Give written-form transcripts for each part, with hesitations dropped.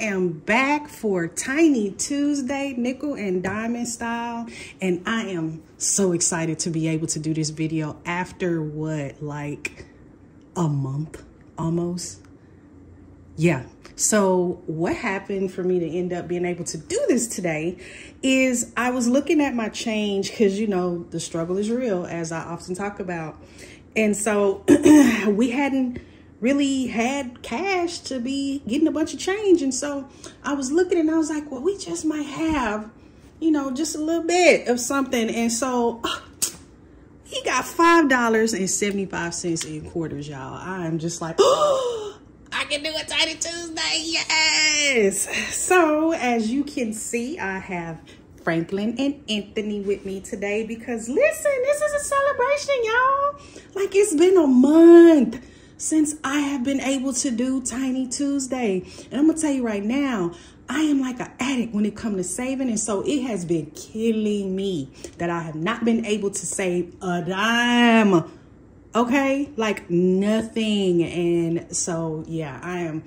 am back for Tiny Tuesday, nickel and diamond style. And I am so excited to be able to do this video after what, like a month almost? Yeah. So what happened for me to end up being able to do this today is I was looking at my change because, you know, the struggle is real, as I often talk about. And so we hadn't really had cash to be getting a bunch of change. And so I was looking and I was like, well, we just might have, you know, just a little bit of something. And so he got $5.75 in quarters, y'all. I am just like, oh, I can do a Tiny Tuesday, yes. So as you can see, I have Franklin and Anthony with me today because listen, this is a celebration, y'all. Like, it's been a month since I have been able to do Tiny Tuesday. And I'm gonna tell you right now, I am like an addict when it comes to saving. And so it has been killing me that I have not been able to save a dime. Okay, like nothing. And so, yeah, I am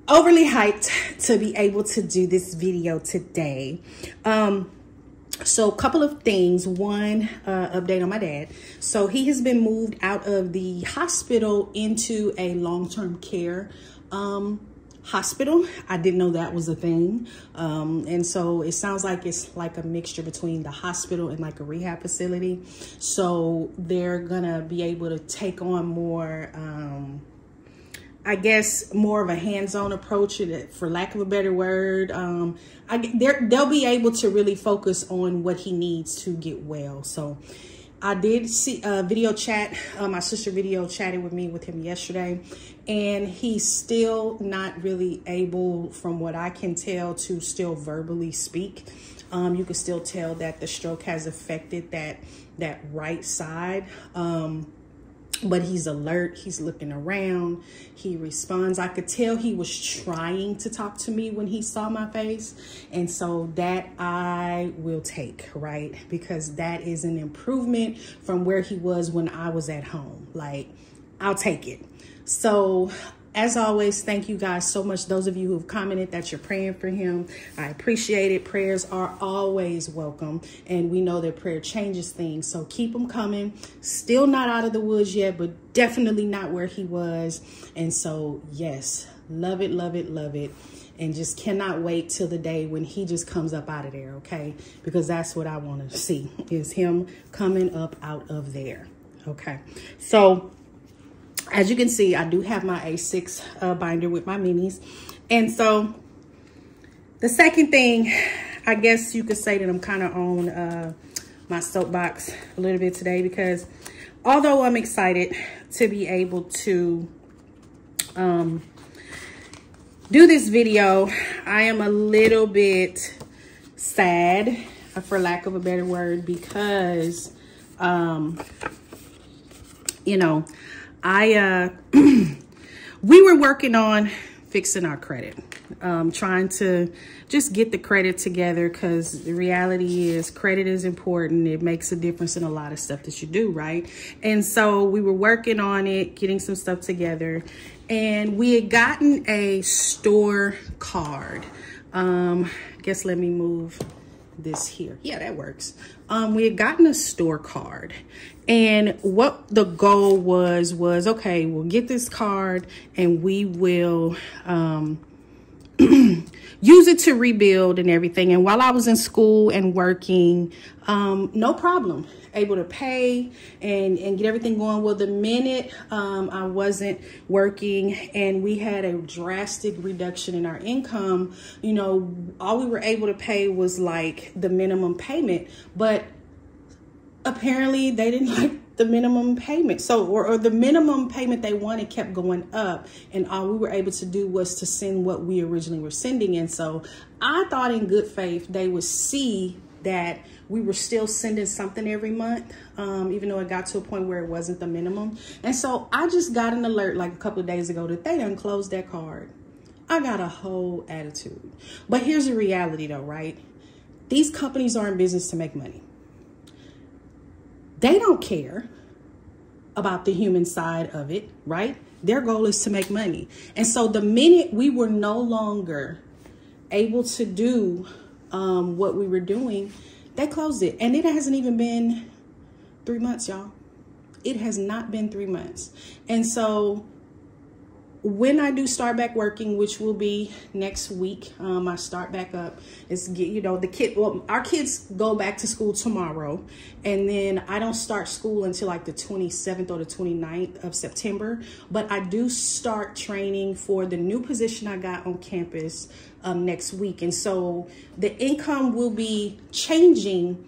overly hyped to be able to do this video today. So a couple of things. One, update on my dad. So he has been moved out of the hospital into a long-term care hospital. I didn't know that was a thing. And so it sounds like it's like a mixture between the hospital and like a rehab facility. So they're gonna be able to take on more, I guess, more of a hands-on approach, for lack of a better word. They'll be able to really focus on what he needs to get well. So I did see a video chat. My sister video chatted with him yesterday, and he's still not really able, from what I can tell, to still verbally speak. You can still tell that the stroke has affected that right side. But he's alert, he's looking around, he responds. I could tell he was trying to talk to me when he saw my face. And so that I will take, right? Because that is an improvement from where he was when I was at home. Like, I'll take it. So as always, thank you guys so much. Those of you who've commented that you're praying for him, I appreciate it. Prayers are always welcome. And we know that prayer changes things. So keep them coming. Still not out of the woods yet, but definitely not where he was. And so, yes, love it, love it, love it. And just cannot wait till the day when he just comes up out of there, okay? Because that's what I want to see, is him coming up out of there, okay? So as you can see, I do have my A6 binder with my minis. And so the second thing, I guess you could say that I'm kind of on my soapbox a little bit today, because although I'm excited to be able to do this video, I am a little bit sad, for lack of a better word, because, you know, we were working on fixing our credit, trying to just get the credit together, because the reality is credit is important. It makes a difference in a lot of stuff that you do, right? And so we were working on it, getting some stuff together, and we had gotten a store card. Guess let me move this here. Yeah, that works. We had gotten a store card, and what the goal was okay, we'll get this card and we will use it to rebuild and everything. And while I was in school and working, no problem, able to pay and get everything going. Well, the minute I wasn't working and we had a drastic reduction in our income, you know, all we were able to pay was like the minimum payment. But apparently they didn't like the minimum payment. So, or the minimum payment they wanted kept going up, and all we were able to do was to send what we originally were sending. And so I thought in good faith they would see that we were still sending something every month, even though it got to a point where it wasn't the minimum. And so I just got an alert like a couple of days ago that they done closed that card. I got a whole attitude. But here's the reality though, right? These companies are in business to make money. They don't care about the human side of it, right? Their goal is to make money. And so the minute we were no longer able to do what we were doing, they closed it. And it hasn't even been 3 months, y'all. It has not been 3 months. And so when I do start back working, which will be next week, I start back up. It's, you know, our kids go back to school tomorrow, and then I don't start school until like the 27th or the 29th of September. But I do start training for the new position I got on campus next week, and so the income will be changing,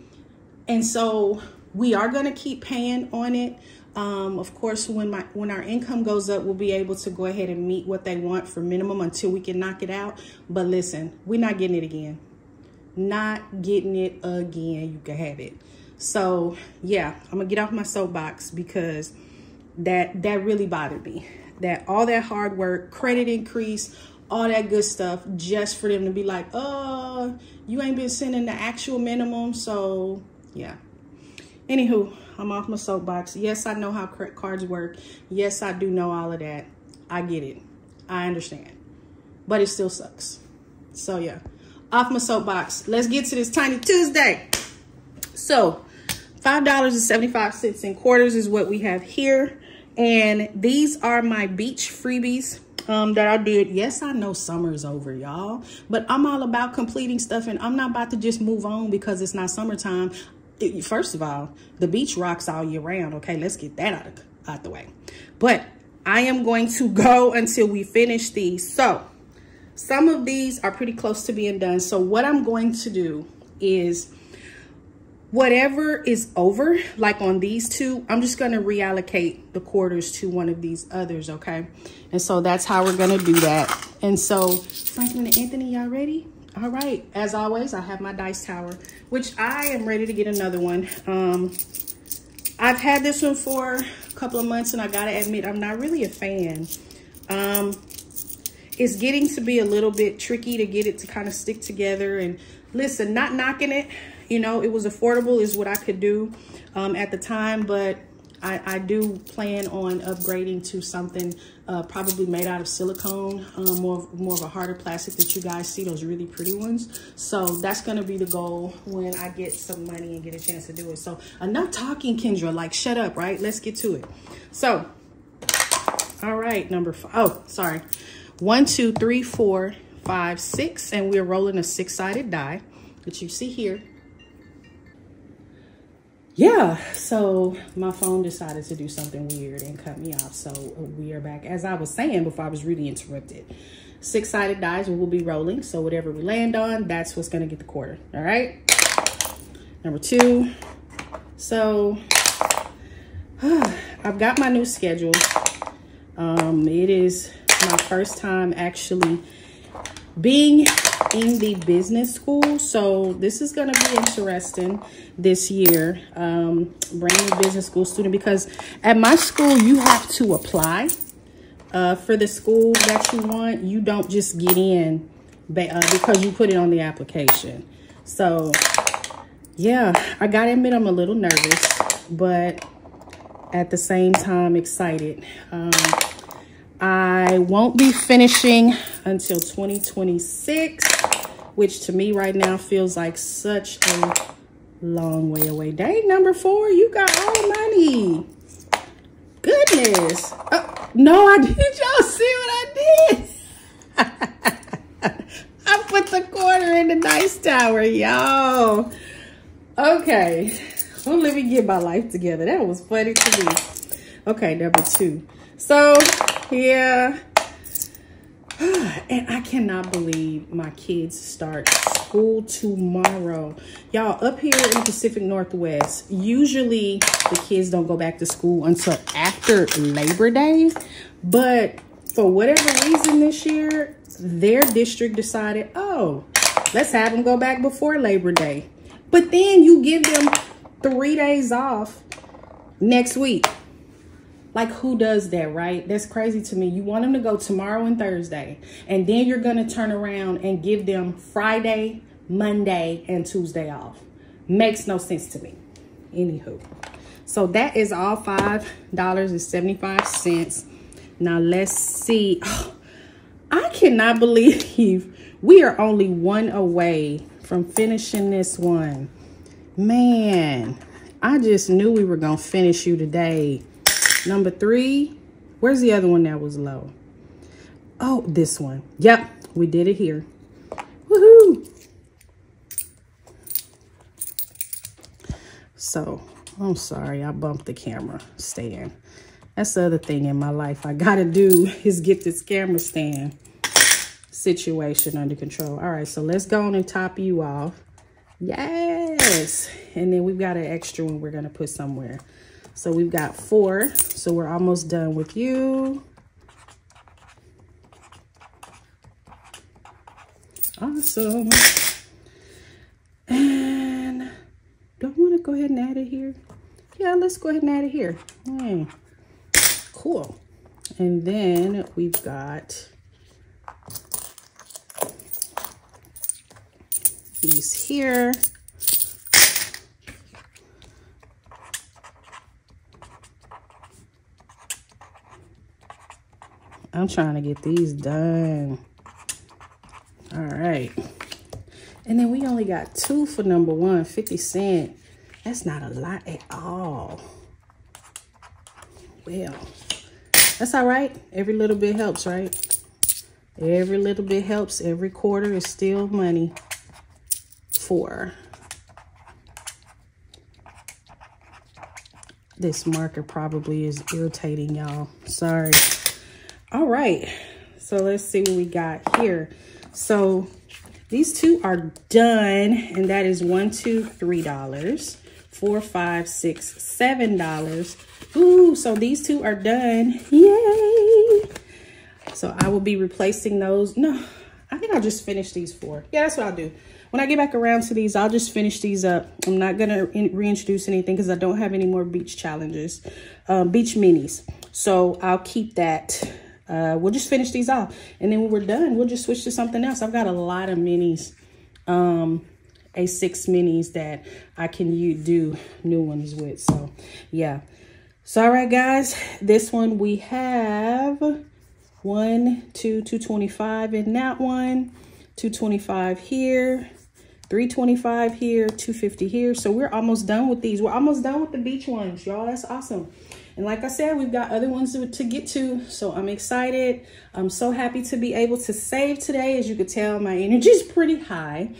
and so we are going to keep paying on it. Of course, when our income goes up, we'll be able to go ahead and meet what they want for minimum until we can knock it out. But listen, we're not getting it again. Not getting it again. You can have it. So yeah, I'm gonna get off my soapbox because that really bothered me. That all that hard work, credit increase, all that good stuff, just for them to be like, oh, you ain't been sending the actual minimum. So yeah. Anywho, I'm off my soapbox. Yes, I know how credit cards work. Yes, I do know all of that. I get it. I understand. But it still sucks. So yeah, off my soapbox. Let's get to this Tiny Tuesday. So $5.75 in quarters is what we have here. And these are my beach freebies that I did. Yes, I know summer's over, y'all. But I'm all about completing stuff. And I'm not about to just move on because it's not summertime. First of all, the beach rocks all year round. Okay, let's get that out the way. But I am going to go until we finish these. So some of these are pretty close to being done. So what I'm going to do is whatever is over, like on these two, I'm just going to reallocate the quarters to one of these others. Okay, and so that's how we're going to do that. And so Franklin and Anthony, y'all ready? All right, as always, I have my dice tower, which I am ready to get another one. I've had this one for a couple of months, and I gotta admit, I'm not really a fan. It's getting to be a little bit tricky to get it to kind of stick together. And listen, not knocking it, you know, it was affordable is what I could do at the time, but I do plan on upgrading to something probably made out of silicone, more of a harder plastic that you guys see, those really pretty ones. So that's going to be the goal when I get some money and get a chance to do it. So enough talking, Kendra, like shut up, right? Let's get to it. So, all right, number 5. Oh, sorry. 1, 2, 3, 4, 5, 6. And we're rolling a 6-sided die that you see here. Yeah, so my phone decided to do something weird and cut me off. So we are back. As I was saying before, I was really interrupted. 6-sided dice we will be rolling. So whatever we land on, that's what's going to get the quarter. All right. Number 2. So I've got my new schedule. It is my first time actually being in the business school, so this is going to be interesting this year. Brand new business school student, because at my school you have to apply for the school that you want. You don't just get in because you put it on the application. So yeah, I gotta admit I'm a little nervous, but at the same time excited. I won't be finishing until 2026, which to me right now feels like such a long way away. Dang, number 4, you got all the money. Goodness. Oh, no, I did. Y'all see what I did? I put the quarter in the dice tower, y'all. Okay. Well, let me get my life together. That was funny to me. Okay, number 2. So, yeah. And I cannot believe my kids start school tomorrow. Y'all, up here in the Pacific Northwest, usually the kids don't go back to school until after Labor Day. But for whatever reason this year, their district decided, oh, let's have them go back before Labor Day. But then you give them 3 days off next week. Like, who does that, right? That's crazy to me. You want them to go tomorrow and Thursday, and then you're going to turn around and give them Friday, Monday, and Tuesday off. Makes no sense to me. Anywho. So that is all $5.75. Now let's see. Oh, I cannot believe we are only one away from finishing this one. Man, I just knew we were going to finish you today. Number 3. Where's the other one that was low? Oh, this one. Yep, we did it here. Woohoo! So, I'm sorry, I bumped the camera stand. That's the other thing in my life I gotta do is get this camera stand situation under control. All right, so let's go on and top you off. Yes! And then we've got an extra one we're gonna put somewhere. So we've got 4, so we're almost done with you. Awesome. And do I want to go ahead and add it here? Yeah, let's go ahead and add it here. Hey, cool. And then we've got these here. I'm trying to get these done. All right. And then we only got 2 for number 1, 50 cents. That's not a lot at all. Well, that's all right. Every little bit helps, right? Every little bit helps. Every quarter is still money. 4. This marker probably is irritating y'all. Sorry. All right. So let's see what we got here. So these 2 are done, and that is $1, $2, $3, $4, $5, $6, $7. Ooh, so these 2 are done. Yay! So I will be replacing those. No, I think I'll just finish these 4. Yeah, that's what I'll do. When I get back around to these, I'll just finish these up. I'm not going to reintroduce anything because I don't have any more beach challenges, beach minis. So I'll keep that. We'll just finish these off. And then when we're done, we'll just switch to something else. I've got a lot of minis, A6 minis that I can do new ones with. So, yeah. So, all right, guys. This one we have 1, 2, 225 in that one. 225 here. 325 here. 250 here. So, we're almost done with these. We're almost done with the beach ones, y'all. That's awesome. And like I said, we've got other ones to get to. So I'm excited. I'm so happy to be able to save today. As you can tell, my energy is pretty high.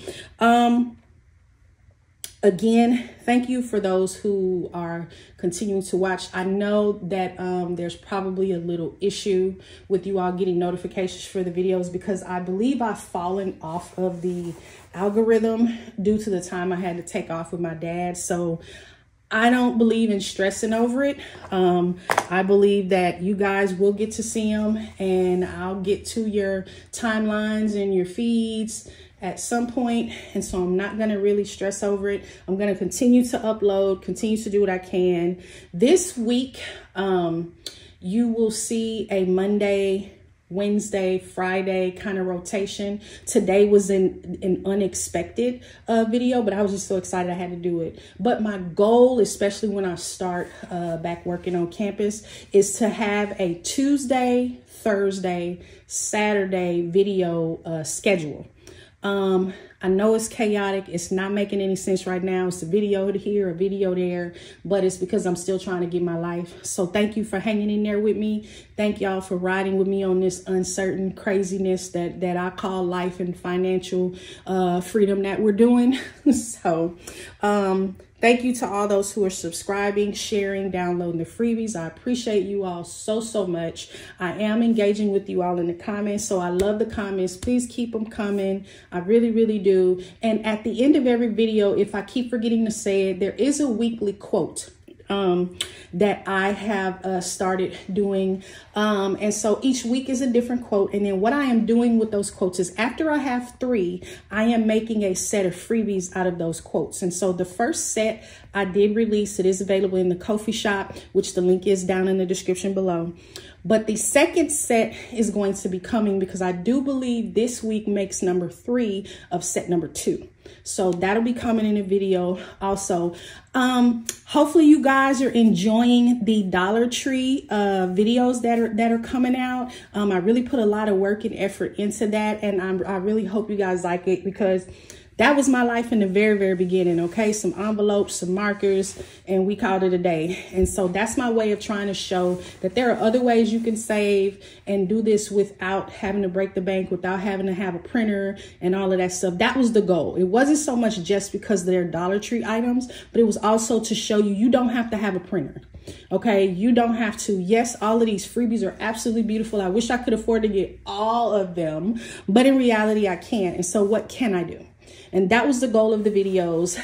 Again, thank you for those who are continuing to watch. I know that there's probably a little issue with you all getting notifications for the videos because I believe I've fallen off of the algorithm due to the time I had to take off with my dad. So I don't believe in stressing over it. I believe that you guys will get to see them, and I'll get to your timelines and your feeds at some point. And so I'm not going to really stress over it. I'm going to continue to upload, continue to do what I can. This week, you will see a Monday, Wednesday, Friday kind of rotation. Today was an unexpected video, but I was just so excited I had to do it. But my goal, especially when I start back working on campus, is to have a Tuesday, Thursday, Saturday video schedule. I know it's chaotic. It's not making any sense right now. It's a video here, a video there, but it's because I'm still trying to get my life. So thank you for hanging in there with me. Thank y'all for riding with me on this uncertain craziness that I call life and financial freedom that we're doing. So thank you to all those who are subscribing, sharing, downloading the freebies. I appreciate you all so, so much. I am engaging with you all in the comments, so I love the comments. Please keep them coming. I really, really do. And at the end of every video, if I keep forgetting to say it, there is a weekly quote that I have started doing. And so each week is a different quote. And then what I am doing with those quotes is after I have 3, I am making a set of freebies out of those quotes. And so the first set I did release, it is available in the Ko-fi shop, which the link is down in the description below. But the second set is going to be coming because I do believe this week makes number 3 of set number 2. So that'll be coming in a video also. Hopefully you guys are enjoying the Dollar Tree videos that are coming out. I really put a lot of work and effort into that, and I really hope you guys like it because that was my life in the very, very beginning, okay? Some envelopes, some markers, and we called it a day. And so that's my way of trying to show that there are other ways you can save and do this without having to break the bank, without having to have a printer and all of that stuff. That was the goal. It wasn't so much just because they're Dollar Tree items, but it was also to show you, you don't have to have a printer. Okay, you don't have to. Yes, all of these freebies are absolutely beautiful. I wish I could afford to get all of them, but in reality, I can't. And so what can I do? And that was the goal of the videos.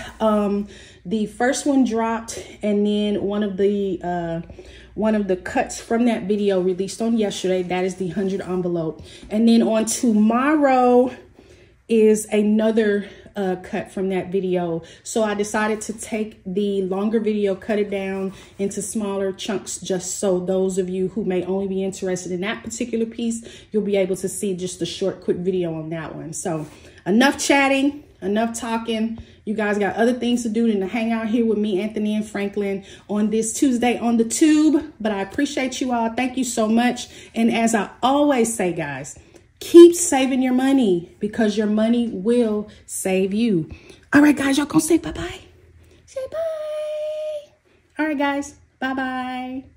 The first one dropped, and then one of the cuts from that video released on yesterday. That is the 100 envelope. And then on tomorrow is another cut from that video. So I decided to take the longer video, cut it down into smaller chunks, just so those of you who may only be interested in that particular piece, you'll be able to see just a short, quick video on that one. So enough chatting, enough talking. You guys got other things to do than to hang out here with me, Anthony and Franklin, on this Tuesday on the tube. But I appreciate you all. Thank you so much. And as I always say, guys, keep saving your money because your money will save you. All right, guys, y'all gonna say bye-bye? Say bye. All right, guys, bye-bye.